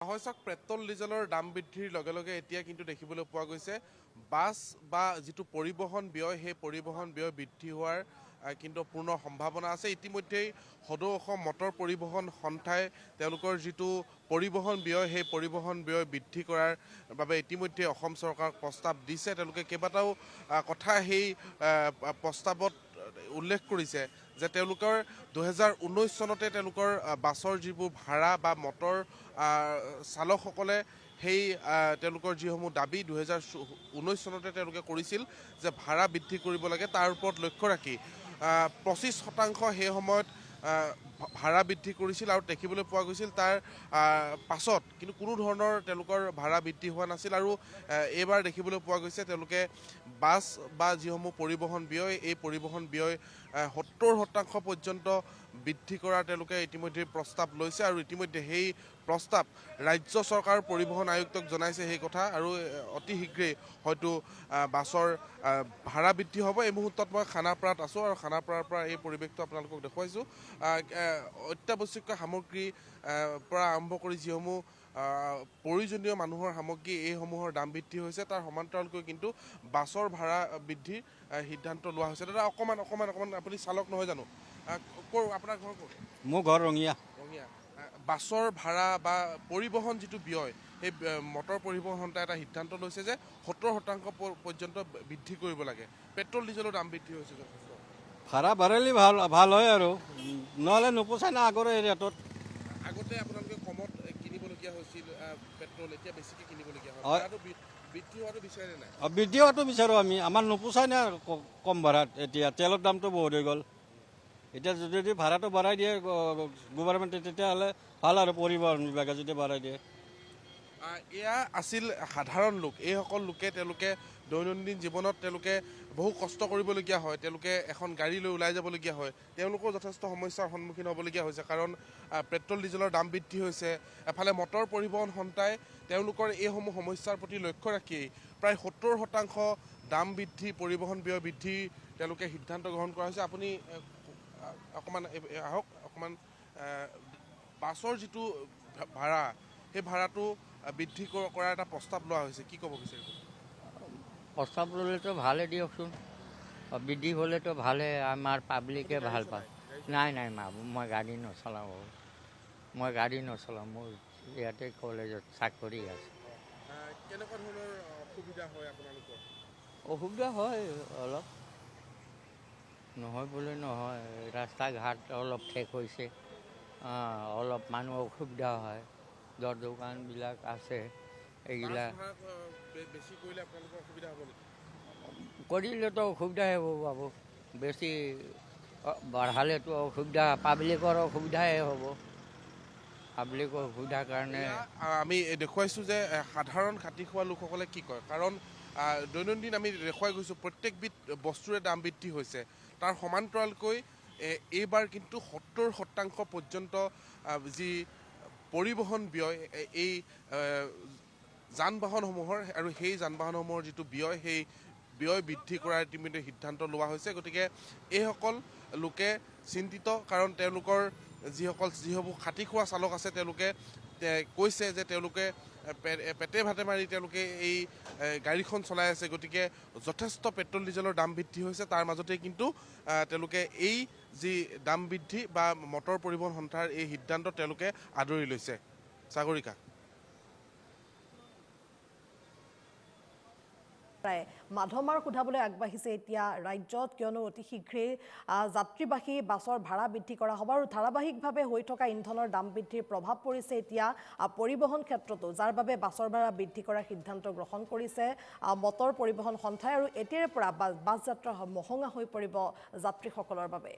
আৱশ্যক পেট্ৰল ডিজেলৰ দাম বৃদ্ধিৰ লগে লগে এতিয়া কিন্তু দেখিবলৈ পোৱা গৈছে বাছ বা যিটো পৰিবহণ ব্যয় সেই পৰিবহণ ব্যয় বৃদ্ধি হোৱাৰ কিন্তু পূৰ্ণ সম্ভাৱনা আছে। ইতিমধ্যেই সদৌ অসম মটৰ পৰিবহণ সন্থাই তেওঁলোকৰ যিটো পৰিবহণ ব্যয় সেই পৰিবহণ ব্যয় বৃদ্ধি কৰাৰ বাবে ইতিমধ্যে অসম চৰকাৰক প্ৰস্তাৱ দিছে। তেওঁলোকে কেইবাটাও কথা সেই প্ৰস্তাৱত উল্লেখ কৰিছে যে তেওঁলোকৰ 2019 চনতে তেওঁলোকৰ বাছৰ যিবোৰ ভাড়া বা মটৰ চালকসকলে সেই তেওঁলোকৰ যিসমূহ দাবী 2019 চনতে তেওঁলোকে কৰিছিল যে ভাড়া বৃদ্ধি কৰিব লাগে, তাৰ ওপৰত লক্ষ্য ৰাখি 25% সেই সময়ত ভাড়া বৃদ্ধি কৰিছিল আৰু দেখিবলৈ পোৱা গৈছিল তাৰ পাছত কিন্তু কোনো ধৰণৰ তেওঁলোকৰ ভাড়া বৃদ্ধি হোৱা নাছিল। আৰু এইবাৰ দেখিবলৈ পোৱা গৈছে তেওঁলোকে বাছ বা যিসমূহ পৰিবহণ ব্যয় এই পৰিবহণ ব্যয় 70% পৰ্যন্ত বৃদ্ধি কৰাৰ তেওঁলোকে ইতিমধ্যে প্ৰস্তাৱ লৈছে আৰু ইতিমধ্যে সেই প্ৰস্তাৱ ৰাজ্য চৰকাৰ পৰিবহণ আয়ুক্তক জনাইছে সেই কথা আৰু অতি শীঘ্ৰেই হয়তো বাছৰ ভাড়া বৃদ্ধি হ'ব। এই মুহূৰ্তত মই খানাপাৰাত আছোঁ আৰু খানাপাৰাৰ পৰা এই পৰিৱেশটো আপোনালোকক দেখুৱাইছোঁ। অত্যাৱশ্যকীয় সামগ্ৰীৰ পৰা আৰম্ভ কৰি যিসমূহ প্ৰয়োজনীয় মানুহৰ সামগ্ৰী এইসমূহৰ দাম বৃদ্ধি হৈছে, তাৰ সমান্তৰালকৈ কিন্তু বাছৰ ভাড়া বৃদ্ধিৰ সিদ্ধান্ত লোৱা হৈছে। দাদা অকণমান আপুনি চালক নহয় জানো? আপোনাৰ ঘৰ ক'ত? মোৰ ঘৰ ৰঙিয়া। বাছৰ ভাড়া বা পৰিবহণ যিটো ব্যয় সেই মটৰ পৰিবহণ সন্থাই এটা সিদ্ধান্ত লৈছে যে 70% পৰ্যন্ত বৃদ্ধি কৰিব লাগে। পেট্ৰল ডিজেলৰ দাম বৃদ্ধি হৈছে যথেষ্ট। ভাড়া বাঢ়িলে ভাল হয় আৰু নহ'লে নোপোচাই না আগৰ এই ৰেটত। আগতে আপোনালোকে কমত কিনিবলগীয়া হৈছিল পেট্ৰল, এতিয়া বেছিকৈ কিনিবলগীয়া হয়। ভাড়াটো বৃদ্ধি হোৱাটো বিচাৰে নাই? বৃদ্ধি হোৱাটো বিচাৰোঁ আমি। আমাৰ নোপোচাই না কম ভাড়াত। এতিয়া তেলৰ দামটো বহুত হৈ গ'ল। এতিয়া যদি ভাড়াটো বঢ়াই দিয়ে গভৰ্ণমেণ্টে তেতিয়াহ'লে ভাল আৰু পৰিবহণ বিভাগে যদি বঢ়াই দিয়ে। এয়া আছিল সাধাৰণ লোক। এইসকল লোকে তেওঁলোকে দৈনন্দিন জীৱনত তেওঁলোকে বহু কষ্ট কৰিবলগীয়া হয়, তেওঁলোকে এখন গাড়ী লৈ ওলাই যাবলগীয়া হয়, তেওঁলোকেও যথেষ্ট সমস্যাৰ সন্মুখীন হ'বলগীয়া হৈছে কাৰণ পেট্ৰল ডিজেলৰ দাম বৃদ্ধি হৈছে। এফালে মটৰ পৰিবহণ সন্থাই তেওঁলোকৰ এইসমূহ সমস্যাৰ প্ৰতি লক্ষ্য ৰাখি প্ৰায় 70% দাম বৃদ্ধি পৰিবহণ ব্যয় বৃদ্ধি তেওঁলোকে সিদ্ধান্ত গ্ৰহণ কৰা হৈছে। আপুনি অকণমান আহক অকণমান বাছৰ যিটো ভাড়া সেই ভাড়াটো বৃদ্ধি কৰাৰ এটা প্ৰস্তাৱ লোৱা হৈছে, কি ক'ব বিচাৰিব? প্ৰস্তাৱ ল'লেতো ভালে দিয়কচোন, বৃদ্ধি হ'লেতো ভালে, আমাৰ পাব্লিকে ভাল পায়। নাই মই গাড়ী নচলাওঁ। মোৰ ইয়াতে কলেজত চাকৰি আছে। কেনেকুৱা ধৰণৰ অসুবিধা হয় আপোনালোকৰ? অসুবিধা হয় অলপ, নহয় বুলি নহয়, ৰাস্তা ঘাট অলপ ঠেক হৈছে, অলপ মানুহ অসুবিধা হয়, দোকানবিলাক আছে এইবিলাক বেছি কৰিলে আপোনালোকৰ অসুবিধা হ'ব নেকি? কৰিলেতো অসুবিধাই হ'ব পাব, বেছি বাঢ়ালেতো অসুবিধা, পাব্লিকৰ অসুবিধাই হ'ব। পাব্লিকৰ অসুবিধাৰ কাৰণে আমি দেখুৱাইছোঁ যে সাধাৰণ খাতি খোৱা লোকসকলে কি কয়, কাৰণ দৈনন্দিন আমি দেখুৱাই গৈছোঁ প্ৰত্যেকবিধ বস্তুৰে দাম বৃদ্ধি হৈছে। তাৰ সমান্তৰালকৈ এইবাৰ কিন্তু 70% পৰ্যন্ত যি পৰিবহণ ব্যয় এই যান বাহনসমূহৰ আৰু সেই যান বাহনসমূহৰ যিটো ব্যয় সেই ব্যয় বৃদ্ধি কৰাৰ ইতিমধ্যে সিদ্ধান্ত লোৱা হৈছে। গতিকে এইসকল লোকে চিন্তিত, কাৰণ তেওঁলোকৰ যিসমূহ খাতি খোৱা চালক আছে তেওঁলোকে কৈছে যে তেওঁলোকে পেটে ভাতে মাৰি তেওঁলোকে এই গাড়ীখন চলাই আছে। গতিকে যথেষ্ট পেট্ৰল ডিজেলৰ দাম বৃদ্ধি হৈছে, তাৰ মাজতে কিন্তু তেওঁলোকে এই যি দাম বৃদ্ধি বা মটৰ পৰিবহণ সন্থাৰ এই সিদ্ধান্ত তেওঁলোকে আদৰি লৈছে। সাগৰিকা। মাধমাৰ সোধাবলৈ আগবাঢ়িছে এতিয়া ৰাজ্যত, কিয়নো অতি শীঘ্ৰেই যাত্ৰীবাহী বাছৰ ভাড়া বৃদ্ধি কৰা হ'ব আৰু ধাৰাবাহিকভাৱে হৈ থকা ইন্ধনৰ দাম বৃদ্ধিৰ প্ৰভাৱ পৰিছে এতিয়া পৰিবহণ ক্ষেত্ৰতো, যাৰ বাবে বাছৰ ভাড়া বৃদ্ধি কৰাৰ সিদ্ধান্ত গ্ৰহণ কৰিছে মটৰ পৰিবহণ সন্থাই আৰু এতিয়াৰে পৰা বাছ যাত্ৰা মহঙা হৈ পৰিব যাত্ৰীসকলৰ বাবে।